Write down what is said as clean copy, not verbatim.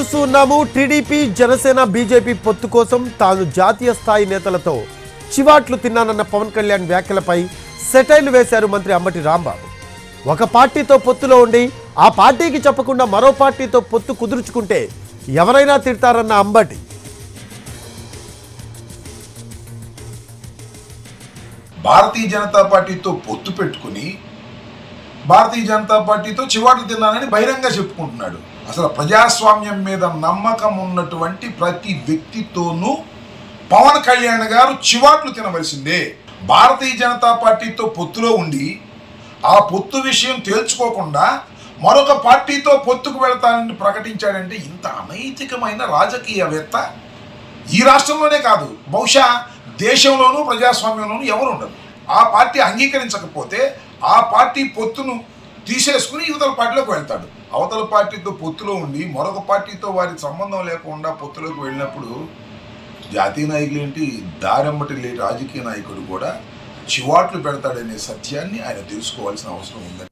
చూస్తూ ఉన్నాము. TDP Janasena BJP పొత్తు కోసం తాను జాతీయ స్థాయి నేతలతో చివాట్లు తిన్నానన్న పవన్ కళ్యాణ్ వ్యాఖ్యలపై సెటైర్లు వేశారు మంత్రి అంబటి రాంబాబు. ఒక పార్టీతో పొత్తులో ఉండి ఆ పార్టీకి చెప్పకుండా మరో పార్టీతో పొత్తు కుదుర్చుకుంటే ఎవరైనా తిడతారన్న అంబటి. భారతీయ జనతా పార్టీతో పొత్తు పెట్టుకుని భారతీయ జనతా పార్టీతో చివాట్లు తిన్నానని బహిరంగ చెప్పుకుంటున్నాడు. అసలు ప్రజాస్వామ్యం మీద నమ్మకం ఉన్నటువంటి ప్రతి వ్యక్తితోనూ పవన్ కళ్యాణ్ గారు చివాట్లు తినవలసిందే. భారతీయ జనతా పార్టీతో పొత్తులో ఉండి ఆ పొత్తు విషయం తేల్చుకోకుండా మరొక పార్టీతో పొత్తుకు వెళతానని ప్రకటించాడంటే ఇంత అనైతికమైన రాజకీయవేత్త ఈ రాష్ట్రంలోనే కాదు, బహుశా దేశంలోనూ ప్రజాస్వామ్యంలోనూ ఎవరు ఉండరు. ఆ పార్టీ అంగీకరించకపోతే ఆ పార్టీ పొత్తును తీసేసుకుని యువతల పార్టీలోకి వెళ్తాడు. అవతల పార్టీతో పొత్తులో ఉండి మరొక పార్టీతో వారికి సంబంధం లేకుండా పొత్తులోకి వెళ్ళినప్పుడు జాతీయ నాయకులు ఏంటి, దారెంబటి రాజకీయ నాయకుడు కూడా చివాట్లు పెడతాడనే సత్యాన్ని ఆయన తెలుసుకోవాల్సిన అవసరం ఉందని